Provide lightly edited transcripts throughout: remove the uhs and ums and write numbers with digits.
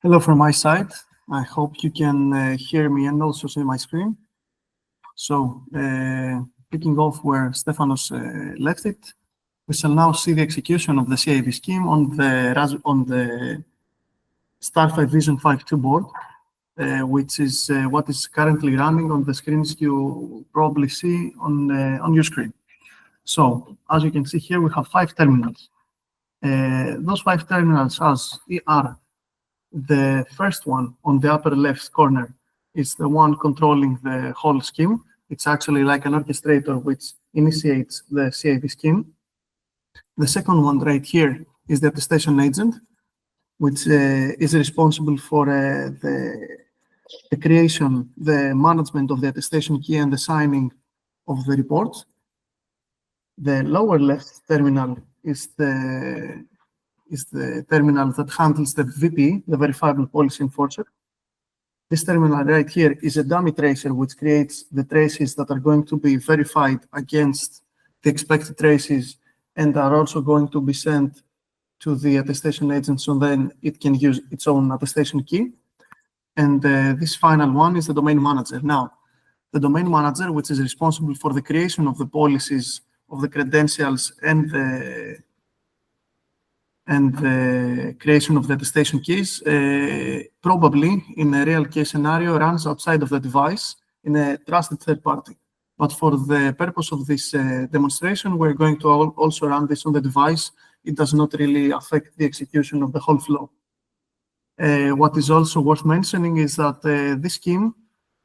Hello from my side. I hope you can hear me and also see my screen. So, picking off where Stefanos left it, we shall now see the execution of the CIV scheme on the Starfight Vision 5.2 board, which is what is currently running on the screens you probably see on your screen. So, as you can see here, we have 5 terminals. Those 5 terminals are the first one on the upper left corner is the one controlling the whole scheme. It's actually like an orchestrator which initiates the CIV scheme. The second one right here is the attestation agent, which is responsible for the creation, the management of the attestation key and the signing of the reports. The lower left terminal is the terminal that handles the VP, the verifiable policy enforcer. This terminal right here is a dummy tracer which creates the traces that are going to be verified against the expected traces and are also going to be sent to the attestation agent so then it can use its own attestation key. And this final one is the domain manager. Now, the domain manager, which is responsible for the creation of the policies, of the credentials, and the creation of the attestation keys, probably in a real case scenario runs outside of the device in a trusted third party. But for the purpose of this demonstration, we're going to also run this on the device. It does not really affect the execution of the whole flow. What is also worth mentioning is that this scheme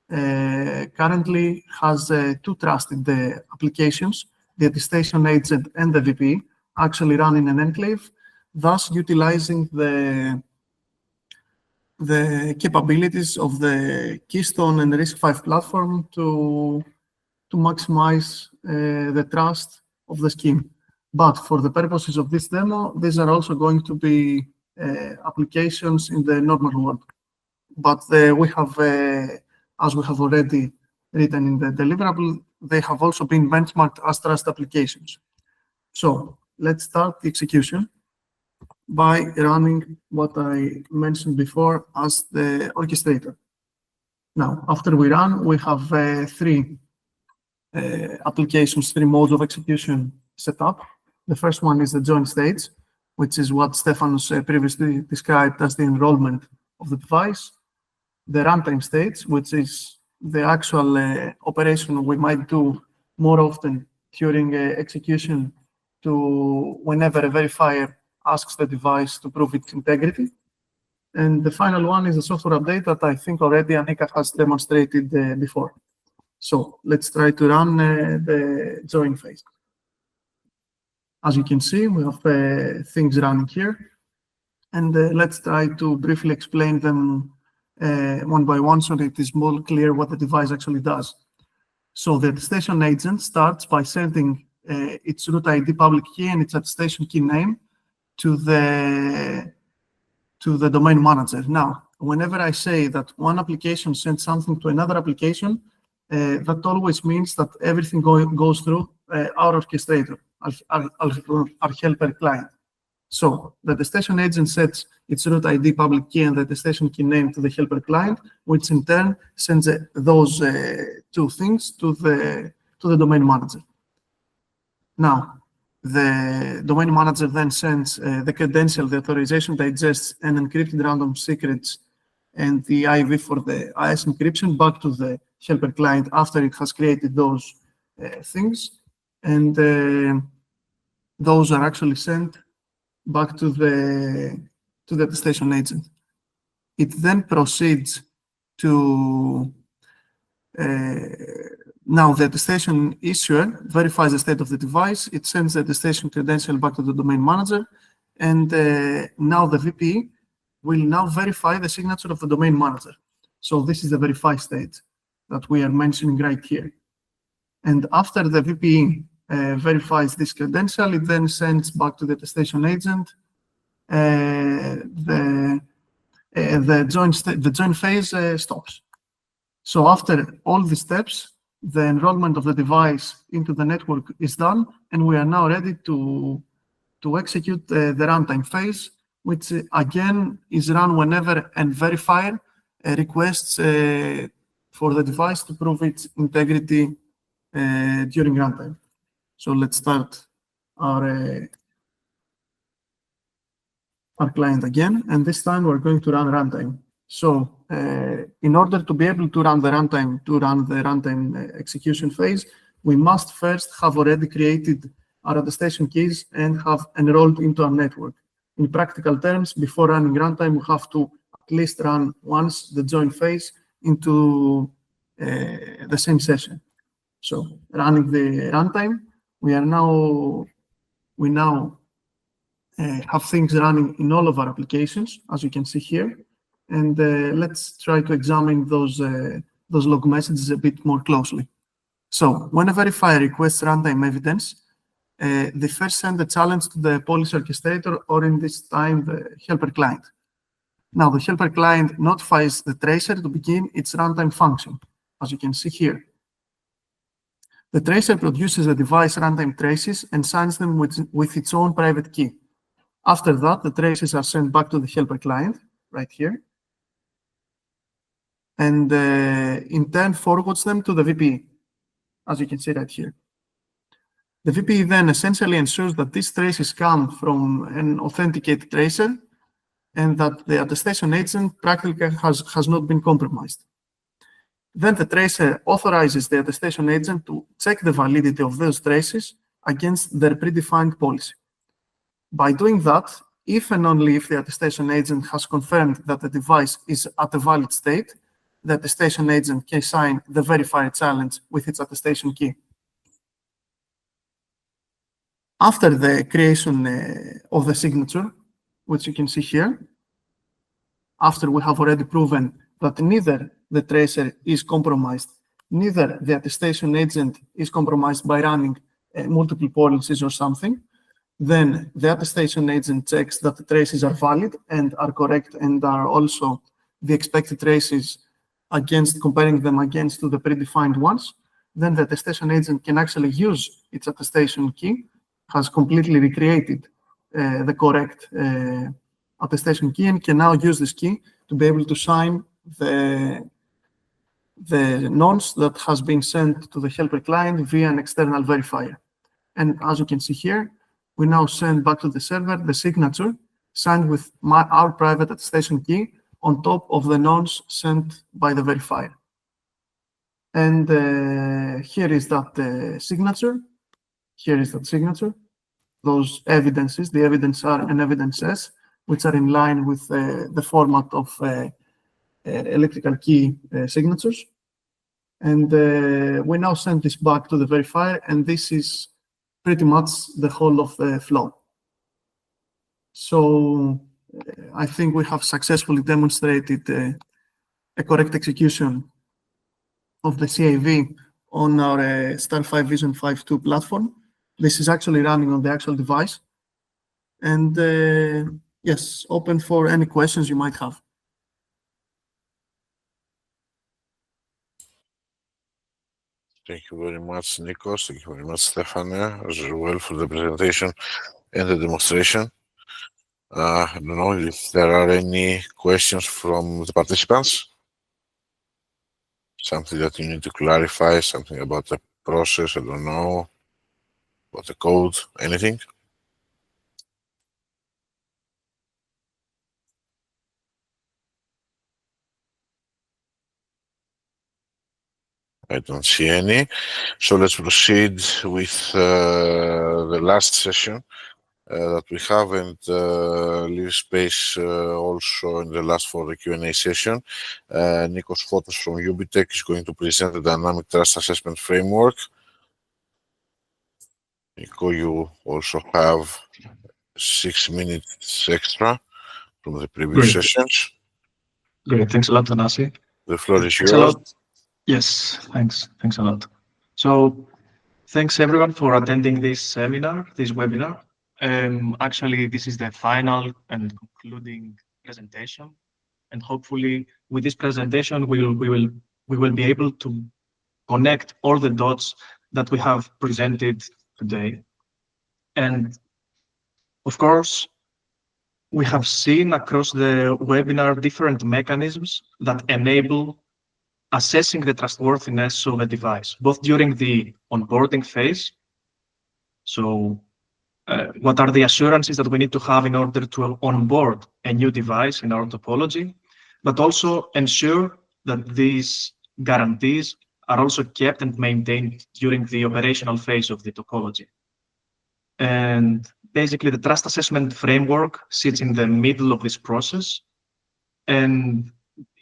currently has 2 trusted applications, the attestation agent and the VP, actually run in an enclave, thus utilizing the capabilities of the Keystone and RISC-V platform to maximize the trust of the scheme. But for the purposes of this demo, these are also going to be applications in the normal world. But we have, as we have already written in the deliverable, they have also been benchmarked as trust applications. So let's start the execution by running what I mentioned before as the orchestrator. Now, after we run, we have 3 applications, 3 modes of execution set up. The first one is the join stage, which is what Stefanos previously described as the enrollment of the device. The runtime stage, which is the actual operation we might do more often during execution to whenever a verifier asks the device to prove its integrity. And the final one is the software update that I think already Nikos has demonstrated before. So let's try to run the join phase. As you can see, we have things running here. And let's try to briefly explain them one by one so that it is more clear what the device actually does. So the attestation agent starts by sending its root ID public key and its attestation key name to the domain manager. Now, whenever I say that one application sends something to another application, that always means that everything goes through our orchestrator, our helper client. So the attestation agent sets its root ID public key and the attestation key name to the helper client, which in turn sends those 2 things to the domain manager. Now, the domain manager then sends the credential, the authorization digests, and encrypted random secrets and the IV for the IS encryption back to the helper client after it has created those things. And those are actually sent back to the attestation agent. It then proceeds to now the attestation issuer verifies the state of the device. It sends the attestation credential back to the domain manager, and now the VP will now verify the signature of the domain manager. So this is the verify stage that we are mentioning right here. And after the VP verifies this credential, it then sends back to the attestation agent the join phase stops. So after all the steps, the enrollment of the device into the network is done, and we are now ready to execute the runtime phase, which again is run whenever a verifier requests for the device to prove its integrity during runtime. So let's start our client again, and this time we're going to run runtime. So in order to be able to run the runtime execution phase, we must first have already created our attestation keys and have enrolled into our network. In practical terms, before running runtime, we have to at least run once the join phase into the same session. So running the runtime, we now have things running in all of our applications, as you can see here. And let's try to examine those log messages a bit more closely. So when a verifier requests runtime evidence, they first send a challenge to the policy orchestrator, or in this time, the helper client. Now, the helper client notifies the tracer to begin its runtime function, as you can see here. The tracer produces the device runtime traces and signs them with its own private key. After that, the traces are sent back to the helper client, right here, and in turn forwards them to the VPE, as you can see right here. The VPE then essentially ensures that these traces come from an authenticated tracer and that the attestation agent practically has not been compromised. Then the tracer authorizes the attestation agent to check the validity of those traces against their predefined policy. By doing that, if and only if the attestation agent has confirmed that the device is at a valid state, the attestation agent can sign the verifier challenge with its attestation key. After the creation of the signature, which you can see here, after we have already proven that neither the tracer is compromised, neither the attestation agent is compromised by running multiple policies or something, then the attestation agent checks that the traces are valid and are correct and are also the expected traces against comparing them against to the predefined ones. Then the attestation agent can actually use its attestation key, has completely recreated the correct attestation key, and can now use this key to be able to sign the nonce that has been sent to the helper client via an external verifier. And as you can see here, we now send back to the server the signature signed with our private attestation key on top of the nonce sent by the verifier. And here is that signature. Here is that signature. Those evidences, the evidence R and evidence S, which are in line with the format of electrical key signatures. And we now send this back to the verifier, and this is pretty much the whole of the flow. So I think we have successfully demonstrated a correct execution of the CAV on our Star5 Vision 5.2 platform. This is actually running on the actual device. And yes, open for any questions you might have. Thank you very much, Nikos. Thank you very much, Stefania, as well for the presentation and the demonstration. I don't know if there are any questions from the participants. Something that you need to clarify, something about the process, I don't know, about the code, anything? I don't see any. So let's proceed with the last session that we have, and leave space also in the last for the Q&A session. Nikos Fotos from UBTech is going to present the Dynamic Trust Assessment Framework. Nico, you also have 6 minutes extra from the previous sessions. Great, thanks a lot, Thanasis. The floor is Thanks yours. a lot. Yes, thanks a lot. So thanks everyone for attending this seminar, this webinar. Actually, this is the final and concluding presentation, and hopefully with this presentation we will be able to connect all the dots that we have presented today. And of course, we have seen across the webinar different mechanisms that enable assessing the trustworthiness of a device, both during the onboarding phase. So what are the assurances that we need to have in order to onboard a new device in our topology, but also ensure that these guarantees are also kept and maintained during the operational phase of the topology. And basically, the trust assessment framework sits in the middle of this process. And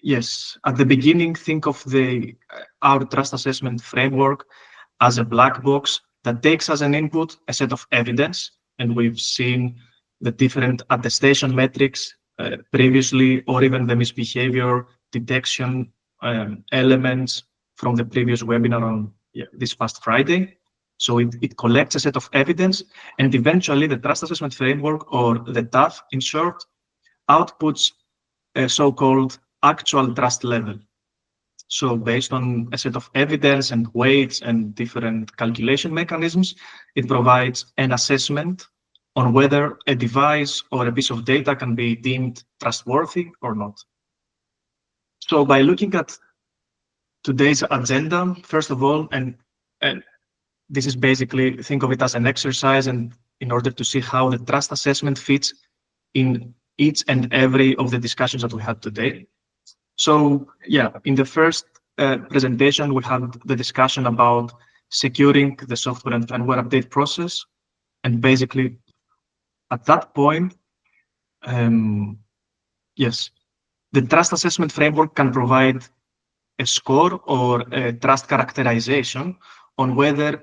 yes, at the beginning, think of our trust assessment framework as a black box that takes as an input a set of evidence. And we've seen the different attestation metrics previously, or even the misbehavior detection elements from the previous webinar on this past Friday. So it collects a set of evidence, and eventually the trust assessment framework, or the TAF in short, outputs a so-called actual trust level. So based on a set of evidence and weights and different calculation mechanisms, it provides an assessment on whether a device or a piece of data can be deemed trustworthy or not. So by looking at today's agenda, first of all, and this is basically, think of it as an exercise, and in order to see how the trust assessment fits in each and every of the discussions that we had today. So yeah, in the first presentation, we had the discussion about securing the software and firmware update process. And basically, at that point, yes, the trust assessment framework can provide a score or a trust characterization on whether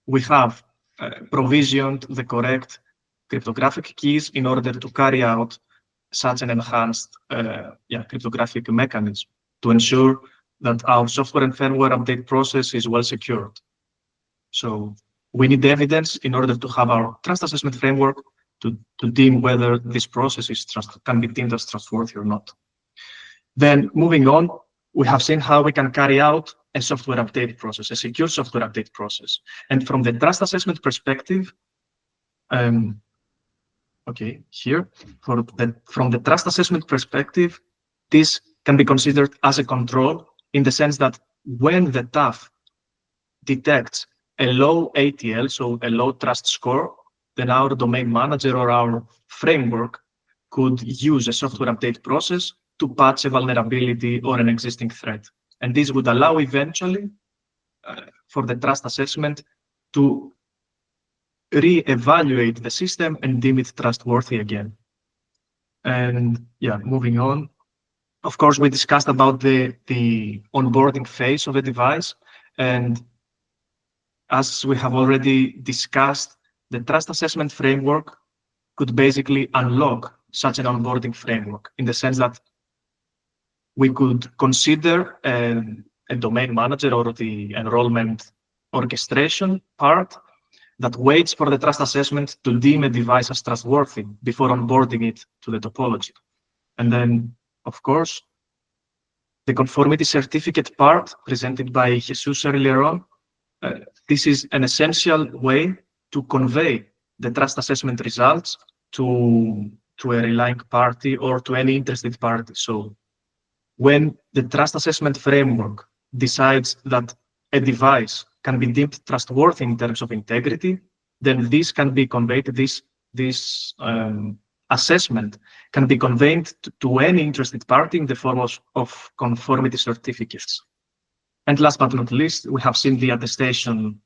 we have provisioned the correct cryptographic keys in order to carry out such an enhanced cryptographic mechanism to ensure that our software and firmware update process is well secured. So we need evidence in order to have our trust assessment framework to deem whether this process can be deemed as trustworthy or not. Then moving on, we have seen how we can carry out a software update process, a secure software update process. And from the trust assessment perspective, from the trust assessment perspective, this can be considered as a control in the sense that when the TAF detects a low ATL, so a low trust score, then our domain manager or our framework could use a software update process to patch a vulnerability or an existing threat. And this would allow eventually for the trust assessment to re-evaluate the system and deem it trustworthy again. And yeah, moving on. Of course, we discussed about the onboarding phase of a device. And as we have already discussed, the trust assessment framework could basically unlock such an onboarding framework in the sense that we could consider a domain manager or the enrollment orchestration part that waits for the trust assessment to deem a device as trustworthy before onboarding it to the topology. And then, of course, the conformity certificate part presented by Jesus earlier on, this is an essential way to convey the trust assessment results to a relying party or to any interested party. So when the trust assessment framework decides that a device can be deemed trustworthy in terms of integrity, then this can be conveyed, this assessment can be conveyed to any interested party in the form of conformity certificates. And last but not least, we have seen the attestation.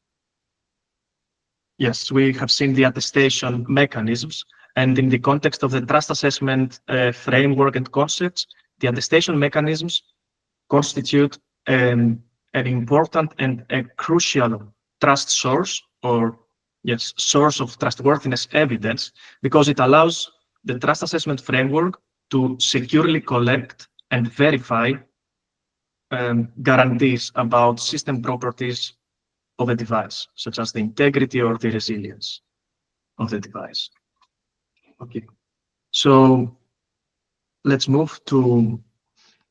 Yes, we have seen the attestation mechanisms. And in the context of the trust assessment framework and concepts, the attestation mechanisms constitute an important and a crucial trust source, or yes, source of trustworthiness evidence, because it allows the trust assessment framework to securely collect and verify guarantees about system properties of a device, such as the integrity or the resilience of the device. Okay, so let's move to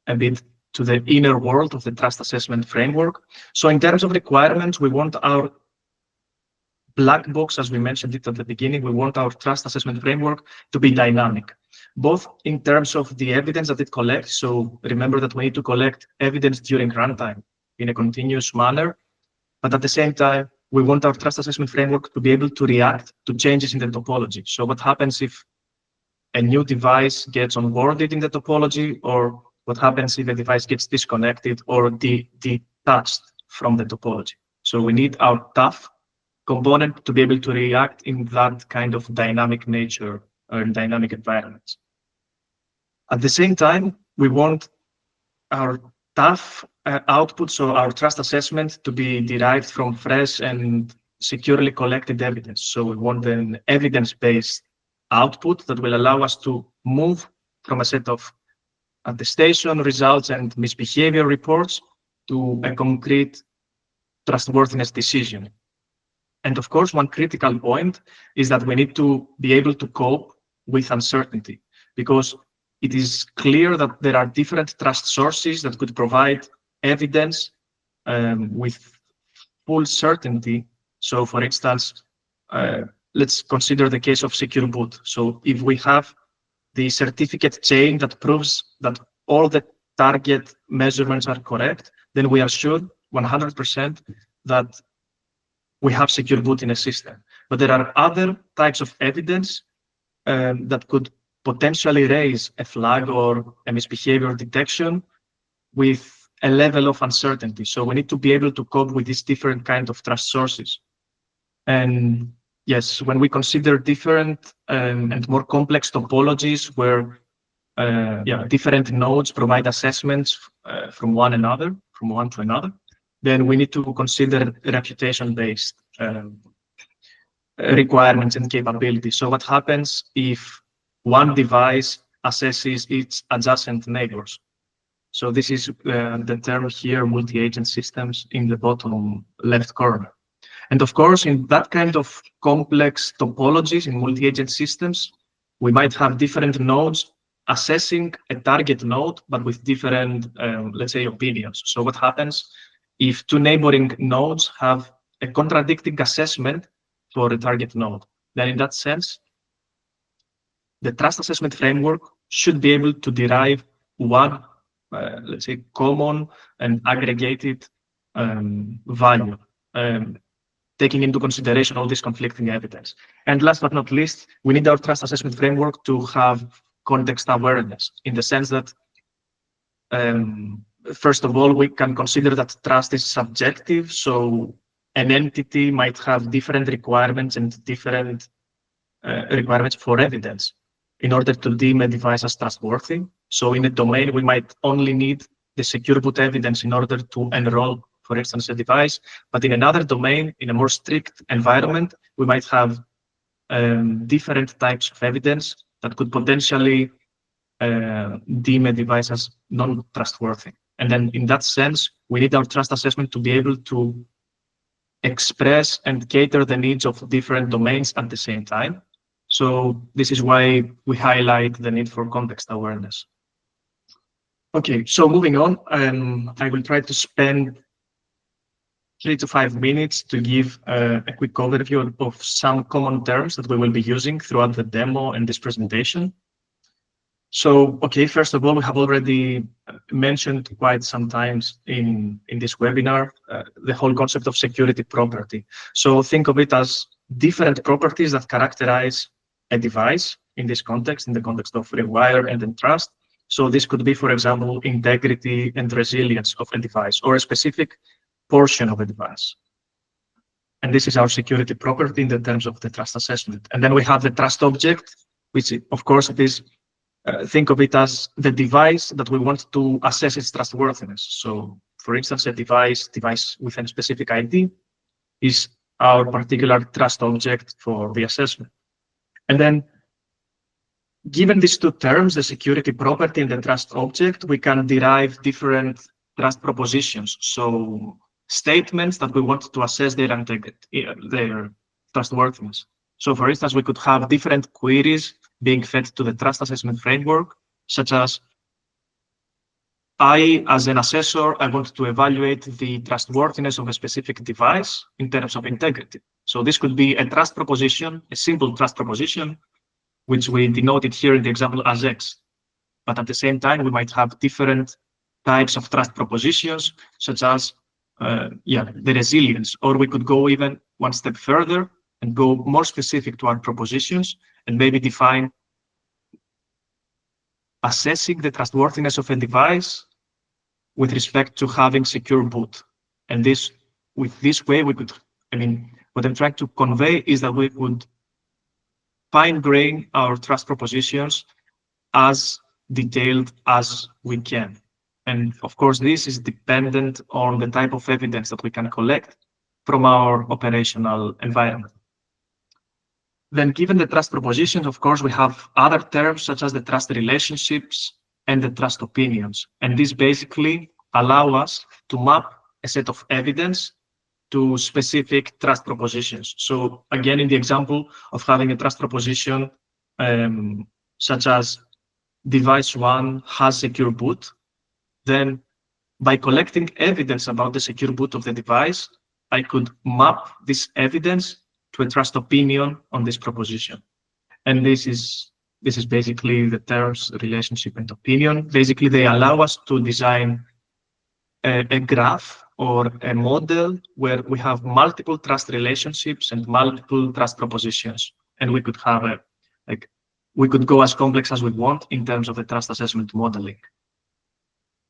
a bit to the inner world of the trust assessment framework. So in terms of requirements, we want our black box, as we mentioned it at the beginning. We want our trust assessment framework to be dynamic, both in terms of the evidence that it collects. So remember that we need to collect evidence during runtime in a continuous manner, but at the same time, we want our trust assessment framework to be able to react to changes in the topology. So what happens if a new device gets onboarded in the topology, or what happens if a device gets disconnected or detached from the topology? So we need our TAF component to be able to react in that kind of dynamic nature or dynamic environments. At the same time, we want our TAF output, so our trust assessment, to be derived from fresh and securely collected evidence. So we want an evidence-based output that will allow us to move from a set of attestation results and misbehavior reports to a concrete trustworthiness decision. And of course, one critical point is that we need to be able to cope with uncertainty, because it is clear that there are different trust sources that could provide evidence with full certainty. So for instance, let's consider the case of secure boot. So if we have the certificate chain that proves that all the target measurements are correct, then we are sure 100% that we have secure boot in a system. But there are other types of evidence that could potentially raise a flag or a misbehavior detection with a level of uncertainty. So we need to be able to cope with these different kinds of trust sources. And yes, when we consider different and more complex topologies where different nodes provide assessments from one to another, then we need to consider reputation-based requirements and capabilities. So what happens if one device assesses its adjacent neighbors? So this is the term here, multi-agent systems, in the bottom left corner. And of course, in that kind of complex topologies in multi-agent systems, we might have different nodes assessing a target node, but with different, let's say, opinions. So what happens if two neighboring nodes have a contradicting assessment for a target node? Then in that sense, the trust assessment framework should be able to derive one, let's say, common and aggregated value, taking into consideration all this conflicting evidence. And last but not least, we need our trust assessment framework to have context awareness, in the sense that, first of all, we can consider that trust is subjective. So an entity might have different requirements and different requirements for evidence in order to deem a device as trustworthy. So in a domain, we might only need the secure boot evidence in order to enroll, for instance, a device. But in another domain, in a more strict environment, we might have different types of evidence that could potentially deem a device as non-trustworthy. And then in that sense, we need our trust assessment to be able to express and cater the needs of different domains at the same time. So this is why we highlight the need for context awareness. Okay, so moving on, I will try to spend 3 to 5 minutes to give a quick overview of some common terms that we will be using throughout the demo and this presentation. So, okay, first of all, we have already mentioned quite some times in this webinar the whole concept of security property. So think of it as different properties that characterize a device in this context, in the context of rewire and Entrust. So this could be, for example, integrity and resilience of a device, or a specific portion of a device. And this is our security property in the terms of the trust assessment. And then we have the trust object, which of course it is, think of it as the device that we want to assess its trustworthiness. So for instance, a device with a specific ID is our particular trust object for the assessment. And then given these two terms, the security property and the trust object, we can derive different trust propositions. So statements that we want to assess their integrity, their trustworthiness. So for instance, we could have different queries being fed to the trust assessment framework, such as, I, as an assessor, I want to evaluate the trustworthiness of a specific device in terms of integrity. So this could be a trust proposition, a simple trust proposition, which we denoted here in the example as X. But at the same time, we might have different types of trust propositions, such as the resilience, or we could go even one step further and go more specific to our propositions and maybe define assessing the trustworthiness of a device with respect to having secure boot. And with this way, we could, what I'm trying to convey is that we could fine-grain our trust propositions as detailed as we can. And of course, this is dependent on the type of evidence that we can collect from our operational environment. Then given the trust propositions, of course, we have other terms such as the trust relationships and the trust opinions. And these basically allow us to map a set of evidence to specific trust propositions. So again, in the example of having a trust proposition such as device 1 has secure boot, then by collecting evidence about the secure boot of the device, I could map this evidence to a trust opinion on this proposition. And this is basically the terms relationship and opinion. Basically, they allow us to design a graph or a model where we have multiple trust relationships and multiple trust propositions. And we could have we could go as complex as we want in terms of the trust assessment modeling.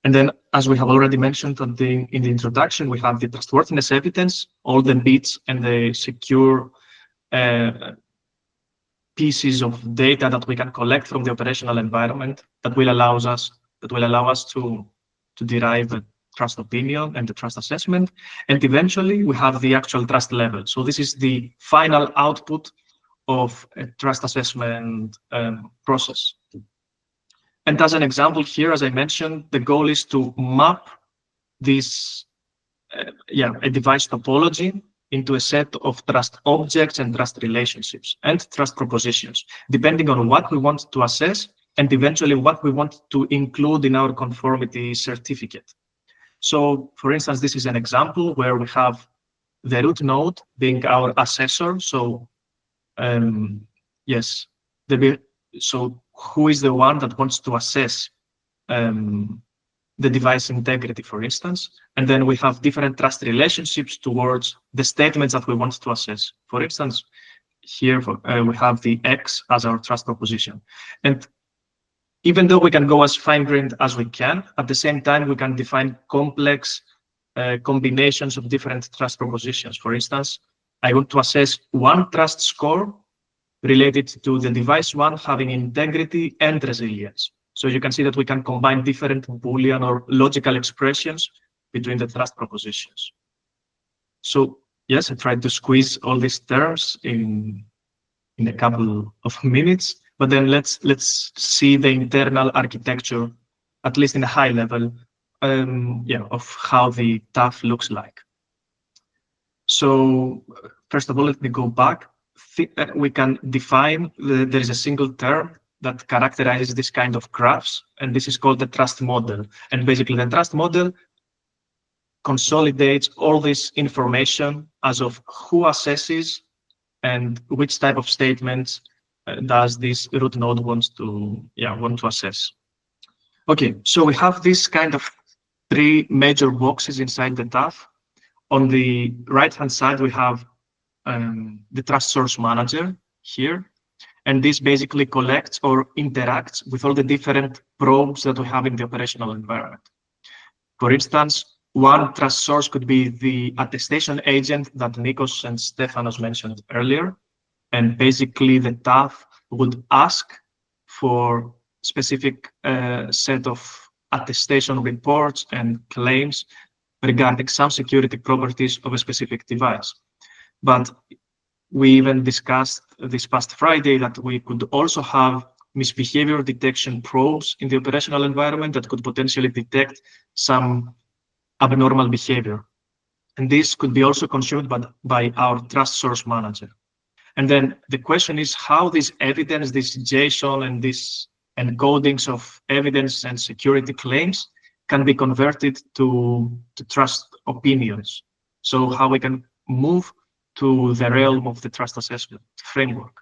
And then, as we have already mentioned in the introduction, we have the trustworthiness evidence, all the bits and the secure pieces of data that we can collect from the operational environment that will allow us to derive a trust opinion and the trust assessment. And eventually, we have the actual trust level. So this is the final output of a trust assessment process. And as an example here, as I mentioned, the goal is to map this, a device topology into a set of trust objects and trust relationships and trust propositions, depending on what we want to assess and eventually what we want to include in our conformity certificate. So, for instance, this is an example where we have the root node being our assessor. So, so who is the one that wants to assess the device integrity, for instance? And then we have different trust relationships towards the statements that we want to assess. For instance, here we have the X as our trust proposition. And even though we can go as fine-grained as we can, at the same time, we can define complex combinations of different trust propositions. For instance, I want to assess one trust score related to the device 1 having integrity and resilience. So you can see that we can combine different Boolean or logical expressions between the trust propositions. So yes, I tried to squeeze all these terms in a couple of minutes, but then let's see the internal architecture, at least in a high level, of how the TAF looks like. So first of all, let me go back. We can define there is a single term that characterizes this kind of graphs, and this is called the trust model. And basically, the trust model consolidates all this information as of who assesses and which type of statements does this root node want to assess. Okay, so we have this kind of 3 major boxes inside the TAF. On the right-hand side, we have the trust source manager here, and this basically collects or interacts with all the different probes that we have in the operational environment. For instance, one trust source could be the attestation agent that Nikos and Stefanos mentioned earlier, and basically the TAF would ask for specific set of attestation reports and claims regarding some security properties of a specific device. But we even discussed this past Friday that we could also have misbehavior detection probes in the operational environment that could potentially detect some abnormal behavior. And this could be also consumed by our trust source manager. And then the question is how this evidence, this JSON and these encodings of evidence and security claims can be converted to trust opinions. So how we can move to the realm of the trust assessment framework.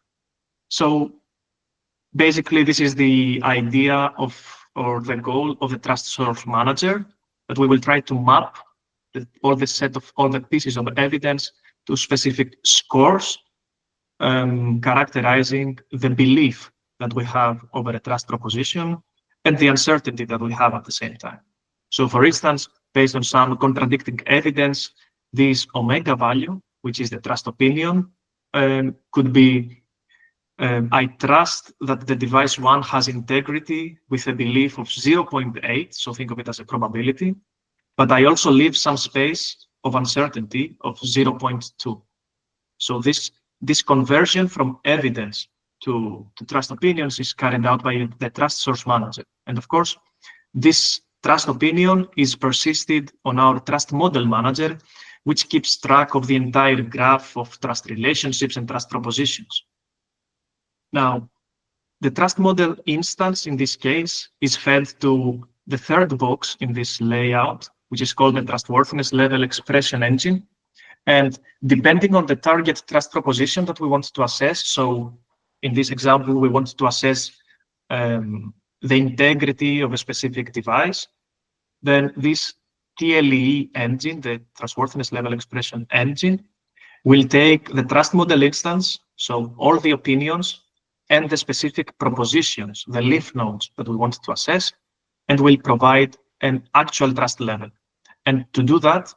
So basically, this is the idea of, or the goal of the trust source manager, that we will try to map all the pieces of evidence to specific scores, characterizing the belief that we have over a trust proposition and the uncertainty that we have at the same time. So for instance, based on some contradicting evidence, this omega value, which is the trust opinion, could be, I trust that the device 1 has integrity with a belief of 0.8, so think of it as a probability, but I also leave some space of uncertainty of 0.2. So this conversion from evidence to trust opinions is carried out by the trust source manager. And of course, this trust opinion is persisted on our trust model manager, which keeps track of the entire graph of trust relationships and trust propositions. Now, the trust model instance in this case is fed to the third box in this layout, which is called the trustworthiness level expression engine. And depending on the target trust proposition that we want to assess, so in this example, we want to assess the integrity of a specific device, then this TLE engine, the trustworthiness level expression engine, will take the trust model instance, so all the opinions and the specific propositions, the leaf nodes that we want to assess, and will provide an actual trust level. And to do that,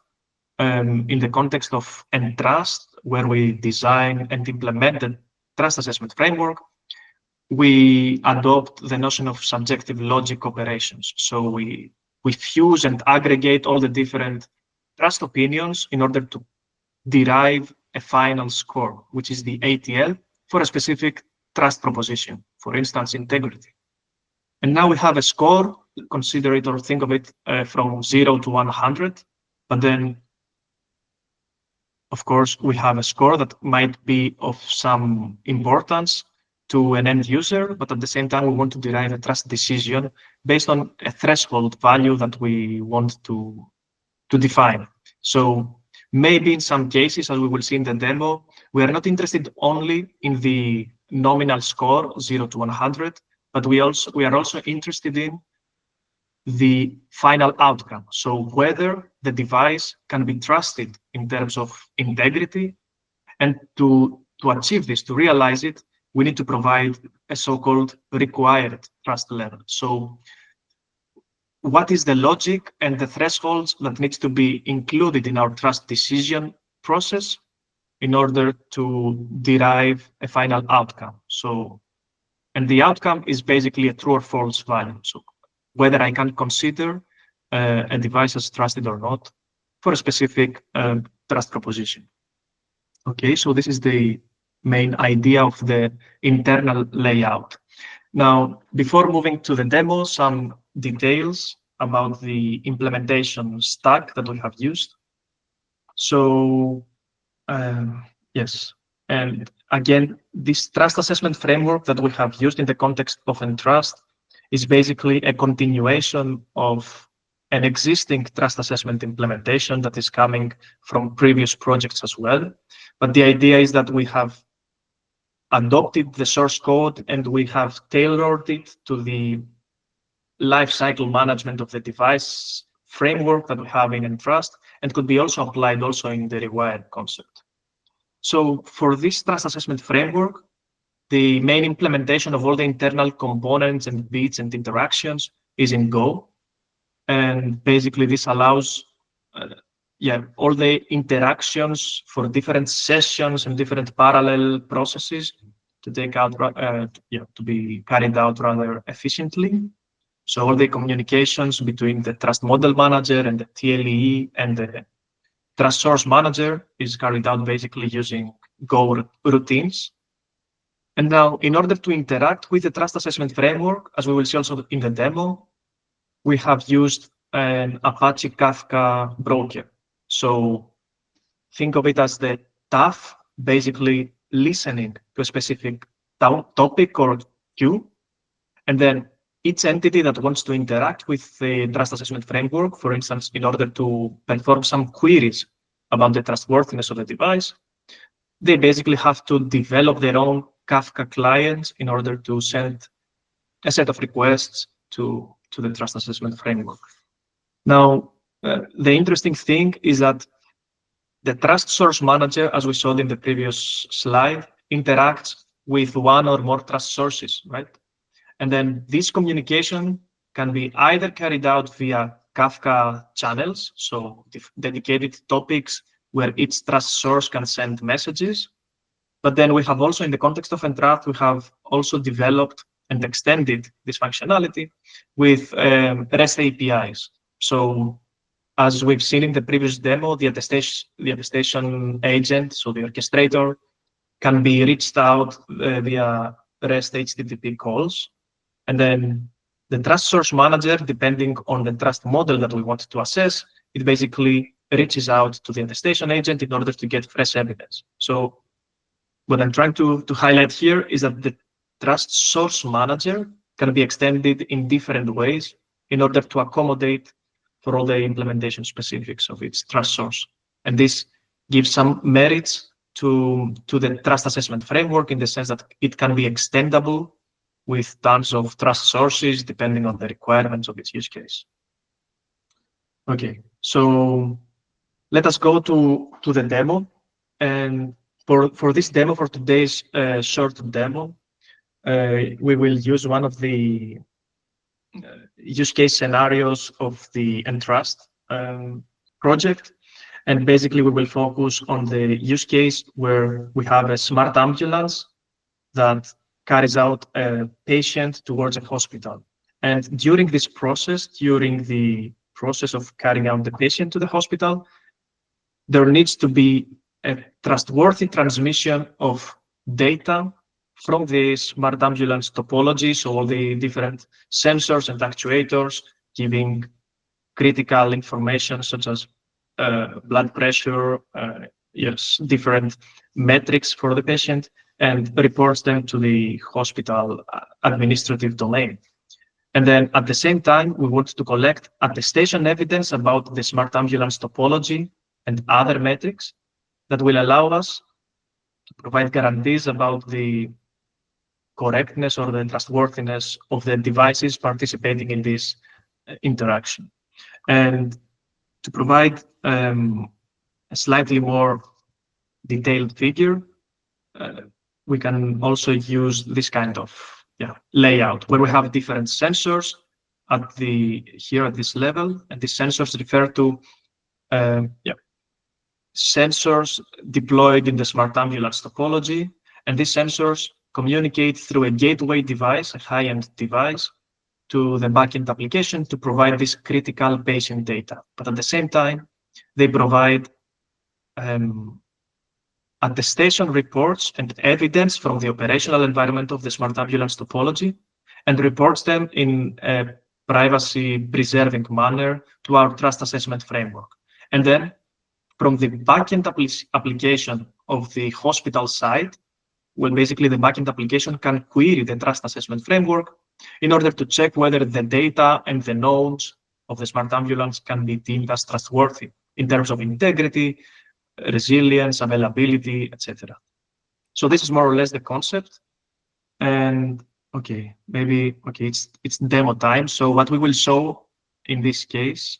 in the context of Entrust, where we design and implement the trust assessment framework, we adopt the notion of subjective logic operations. So we fuse and aggregate all the different trust opinions in order to derive a final score, which is the ATL for a specific trust proposition, for instance, integrity. And now we have a score, consider it or think of it from 0 to 100, but then, of course, we have a score that might be of some importance to an end user, but at the same time, we want to derive a trust decision based on a threshold value that we want to define. So maybe in some cases, as we will see in the demo, we are not interested only in the nominal score, 0 to 100, but we are also interested in the final outcome. So whether the device can be trusted in terms of integrity, and to achieve this, to realize it, we need to provide a so-called required trust level. So what is the logic and the thresholds that needs to be included in our trust decision process in order to derive a final outcome? So, and the outcome is basically a true or false value. So whether I can consider a device as trusted or not for a specific trust proposition. Okay, so this is the main idea of the internal layout. Now, before moving to the demo, some details about the implementation stack that we have used. So, yes, and again, this trust assessment framework that we have used in the context of Entrust is basically a continuation of an existing trust assessment implementation that is coming from previous projects as well. But the idea is that we have adopted the source code and we have tailored it to the lifecycle management of the device framework that we have in Entrust, and could be also applied also in the rewired concept. So for this trust assessment framework, the main implementation of all the internal components and bits and interactions is in Go. And basically this allows all the interactions for different sessions and different parallel processes to take out, to be carried out rather efficiently. So all the communications between the trust model manager and the TLE and the trust source manager is carried out basically using Go routines. And now, in order to interact with the trust assessment framework, as we will see also in the demo, we have used an Apache Kafka broker. So think of it as the TAF, basically listening to a specific topic or queue. And then each entity that wants to interact with the trust assessment framework, for instance, in order to perform some queries about the trustworthiness of the device, they basically have to develop their own Kafka clients in order to send a set of requests to the trust assessment framework. Now, the interesting thing is that the trust source manager, as we saw in the previous slide, interacts with one or more trust sources, right? And then this communication can be either carried out via Kafka channels, so dedicated topics where each trust source can send messages. But then we have also, in the context of Entrust, we have also developed and extended this functionality with REST APIs. So as we've seen in the previous demo, the attestation agent, so the orchestrator, can be reached out via REST HTTP calls. And then the trust source manager, depending on the trust model that we want to assess, it basically reaches out to the attestation agent in order to get fresh evidence. So what I'm trying to highlight here is that the trust source manager can be extended in different ways in order to accommodate for all the implementation specifics of its trust source. And this gives some merits to the trust assessment framework in the sense that it can be extendable with tons of trust sources depending on the requirements of its use case. Okay, so let us go to the demo. And for this demo, for today's short demo, we will use one of the use case scenarios of the Entrust project. And basically, we will focus on the use case where we have a smart ambulance that carries out a patient towards a hospital. And during this process, during the process of carrying out the patient to the hospital, there needs to be a trustworthy transmission of data from the smart ambulance topology, so all the different sensors and actuators giving critical information such as blood pressure, different metrics for the patient, and reports them to the hospital administrative domain. And then at the same time, we want to collect attestation evidence about the smart ambulance topology and other metrics that will allow us to provide guarantees about the correctness or the trustworthiness of the devices participating in this interaction. And to provide a slightly more detailed figure, we can also use this kind of layout where we have different sensors here at this level, and these sensors refer to sensors deployed in the smart ambulance topology, and these sensors communicate through a gateway device, a high-end device, to the backend application to provide this critical patient data. But at the same time, they provide attestation reports and evidence from the operational environment of the smart ambulance topology and reports them in a privacy-preserving manner to our trust assessment framework. And then from the backend application of the hospital side, well, basically the backend application can query the trust assessment framework in order to check whether the data and the nodes of the smart ambulance can be deemed as trustworthy in terms of integrity, resilience, availability, etc. So this is more or less the concept. And it's demo time. So what we will show in this case,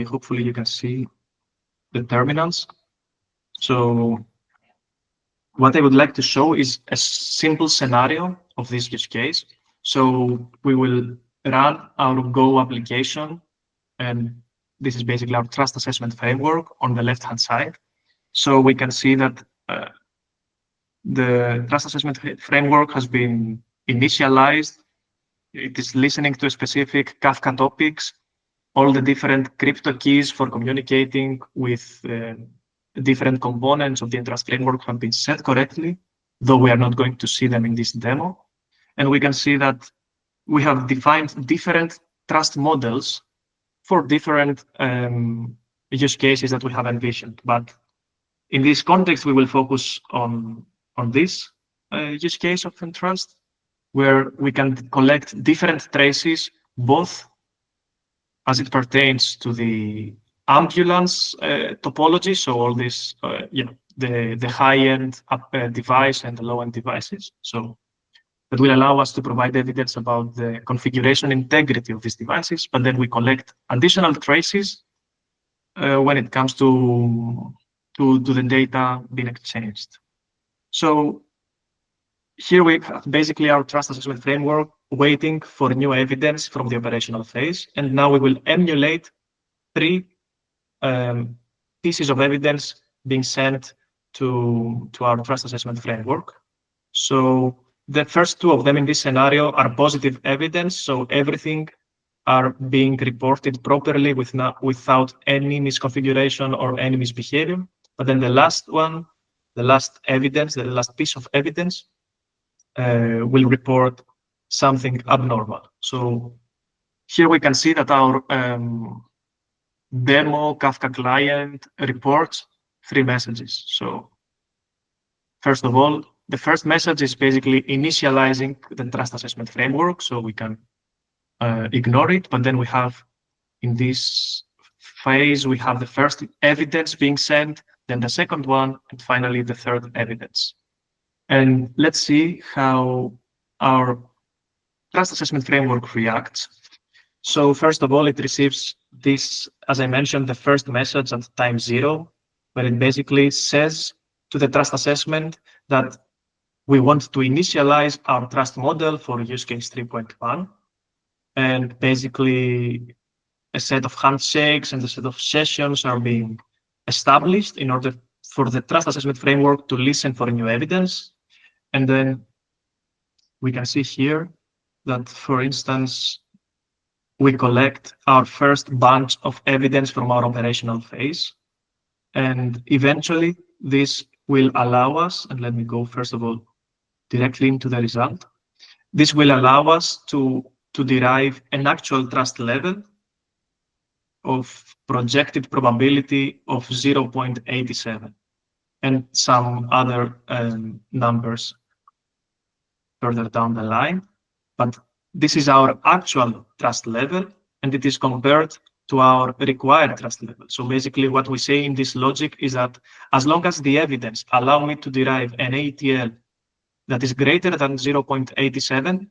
hopefully you can see the terminals. So what I would like to show is a simple scenario of this use case. So we will run our Go application, and this is basically our trust assessment framework on the left-hand side. So we can see that the trust assessment framework has been initialized. It is listening to specific Kafka topics, all the different crypto keys for communicating with different components of the Entrust framework have been set correctly, though we are not going to see them in this demo. And we can see that we have defined different trust models for different use cases that we have envisioned. But in this context, we will focus on this use case of Entrust, where we can collect different traces, both as it pertains to the ambulance topology, so all this, the high-end device and the low-end devices. So that will allow us to provide evidence about the configuration integrity of these devices, but then we collect additional traces when it comes to the data being exchanged. So here we have basically our trust assessment framework waiting for new evidence from the operational phase. And now we will emulate 3 pieces of evidence being sent to our trust assessment framework. So the first 2 of them in this scenario are positive evidence. So everything are being reported properly without any misconfiguration or any misbehavior. But then the last one, the last evidence, the last piece of evidence will report something abnormal. So here we can see that our demo Kafka client reports 3 messages. So first of all, the first message is basically initializing the trust assessment framework, so we can ignore it. But then we have, in this phase, we have the first evidence being sent, then the second one, and finally the third evidence. And let's see how our trust assessment framework reacts. So first of all, it receives this, as I mentioned, the first message at time 0, where it basically says to the trust assessment that we want to initialize our trust model for use case 3.1. And basically, a set of handshakes and a set of sessions are being established in order for the trust assessment framework to listen for new evidence. And then we can see here that, for instance, we collect our first bunch of evidence from our operational phase. And eventually, this will allow us, and let me go first of all directly into the result. This will allow us to derive an actual trust level of projected probability of 0.87 and some other numbers further down the line. But this is our actual trust level, and it is compared to our required trust level. So basically what we say in this logic is that as long as the evidence allow me to derive an ATL that is greater than 0.87,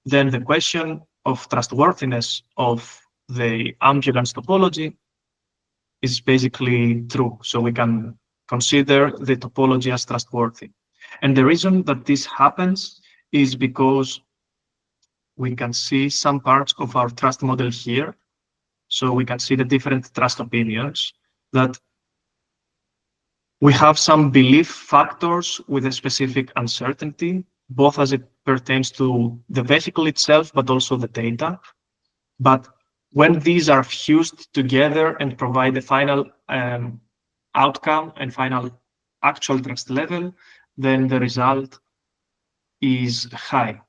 then the question of trustworthiness of the ambulance topology is basically true. So we can consider the topology as trustworthy. And the reason that this happens is because we can see some parts of our trust model here. So we can see the different trust opinions, that we have some belief factors with a specific uncertainty, both as it pertains to the vehicle itself, but also the data. But when these are fused together and provide the final outcome and final actual trust level, then the result is high.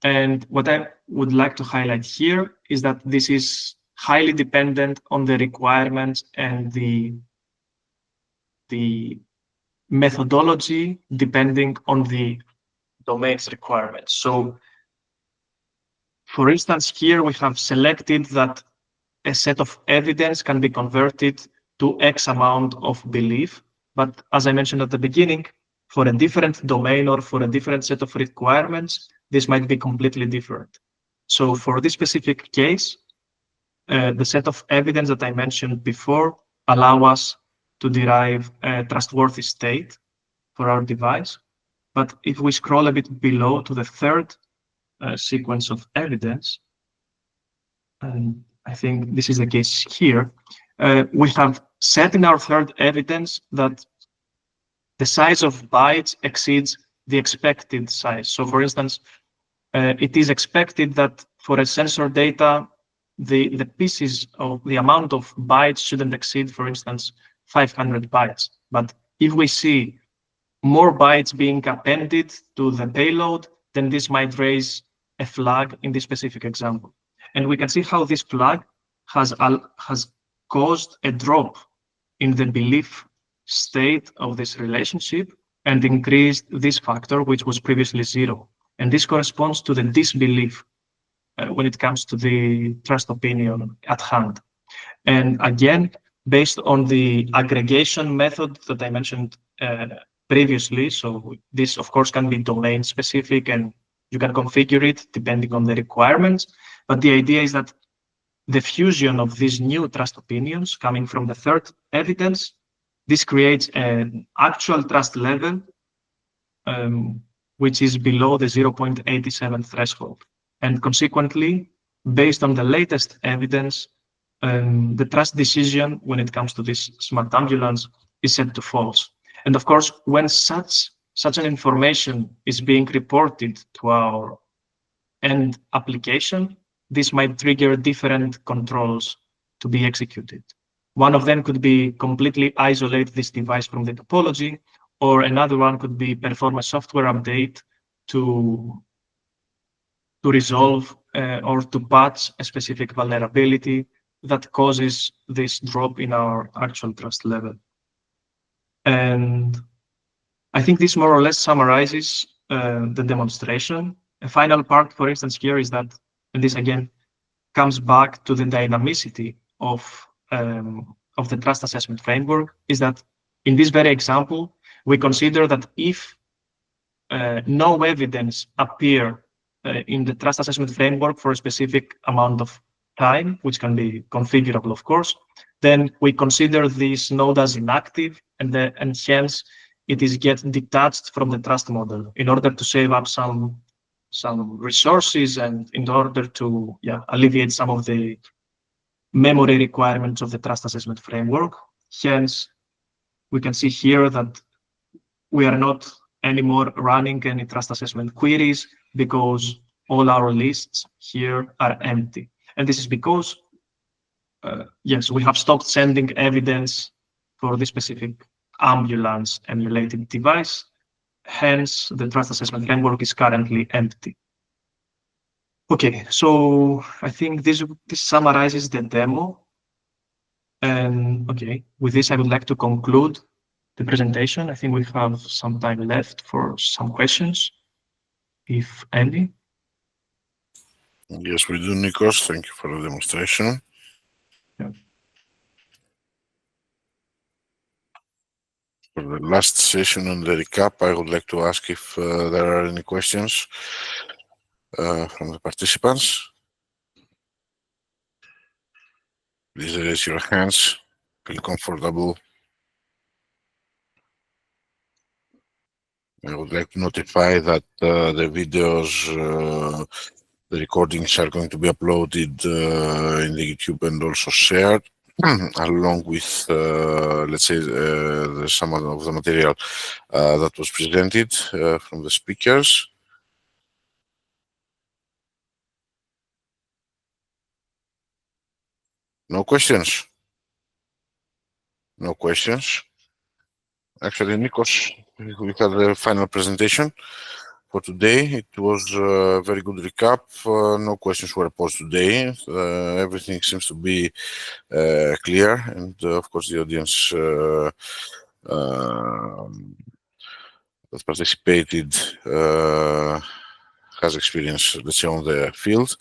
And what I would like to highlight here is that this is highly dependent on the requirements and the methodology depending on the domain's requirements. So, for instance, here we have selected that a set of evidence can be converted to X amount of belief. But as I mentioned at the beginning, for a different domain or for a different set of requirements, this might be completely different. So for this specific case, the set of evidence that I mentioned before allow us to derive a trustworthy state for our device. But if we scroll a bit below to the third sequence of evidence, and I think this is the case here, we have set in our third evidence that the size of bytes exceeds the expected size. So for instance, it is expected that for a sensor data, the pieces of the amount of bytes shouldn't exceed, for instance, 500 bytes. But if we see more bytes being appended to the payload, then this might raise a flag in this specific example. And we can see how this flag has caused a drop in the belief state of this relationship and increased this factor, which was previously 0. And this corresponds to the disbelief when it comes to the trust opinion at hand. And again, based on the aggregation method that I mentioned previously, so this of course can be domain specific and you can configure it depending on the requirements. But the idea is that the fusion of these new trust opinions coming from the third evidence, this creates an actual trust level which is below the 0.87 threshold. And consequently, based on the latest evidence, the trust decision when it comes to this smart ambulance is set to false. And of course, when such an information is being reported to our end application, this might trigger different controls to be executed. One of them could be completely isolate this device from the topology, or another one could be perform a software update to resolve or to patch a specific vulnerability that causes this drop in our actual trust level. And I think this more or less summarizes the demonstration. A final part, for instance, here is that, and this again comes back to the dynamicity of the trust assessment framework, is that in this very example, we consider that if no evidence appear in the trust assessment framework for a specific amount of time, which can be configurable, of course, then we consider this node as inactive, and hence it is get detached from the trust model in order to save up some resources and in order to alleviate some of the memory requirements of the trust assessment framework. Hence, we can see here that we are not anymore running any trust assessment queries because all our lists here are empty. And this is because, yes, we have stopped sending evidence for this specific ambulance emulated device. Hence, the trust assessment framework is currently empty. Okay, so I think this summarizes the demo. And okay, with this, I would like to conclude the presentation. I think we have some time left for some questions, if any. Yes, we do, Nikos. Thank you for the demonstration. Yeah. For the last session and the recap, I would like to ask if there are any questions from the participants. Please raise your hands. Feel comfortable. I would like to notify that the videos, the recordings are going to be uploaded in the YouTube and also shared along with, let's say, some of the material that was presented from the speakers. No questions? No questions? Actually, Nikos, we had the final presentation for today. It was a very good recap. No questions were posed today. Everything seems to be clear. And of course, the audience that participated has experience, let's say, on the field.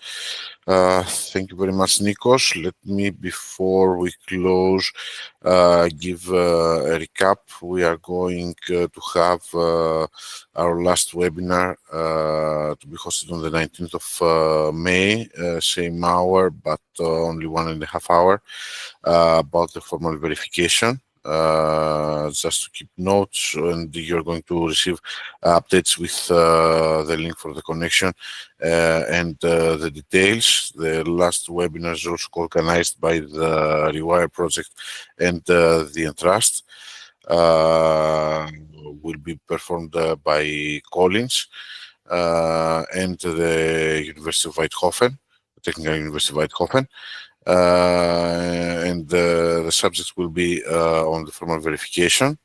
Thank you very much, Nikos. Let me, before we close, give a recap. We are going to have our last webinar to be hosted on the 19th of May, same hour, but only 1.5 hours, about the formal verification. Just to keep notes, and you're going to receive updates with the link for the connection and the details. The last webinar is also organized by the Rewire project and the Entrust. Will be performed by Collins and the University of Eindhoven, Technical University of Eindhoven. And the subject will be on the formal verification.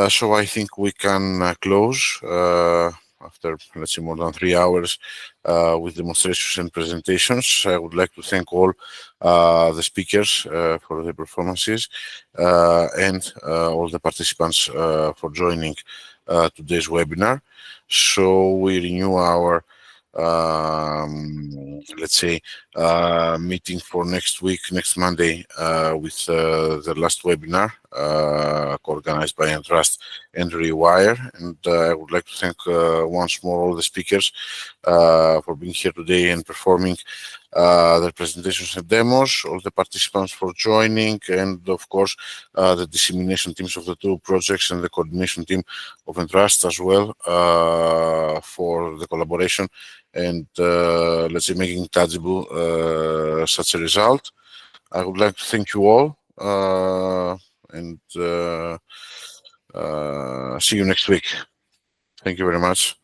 So I think we can close after, let's say, more than 3 hours with demonstrations and presentations. I would like to thank all the speakers for their performances and all the participants for joining today's webinar. So we renew our let's say, meeting for next week, next Monday, with the last webinar organized by Entrust and Rewire. And I would like to thank once more all the speakers for being here today and performing their presentations and demos, all the participants for joining, and of course the dissemination teams of the two projects and the coordination team of Entrust as well for the collaboration and let's say making tangible such a result. I would like to thank you all and see you next week. Thank you very much.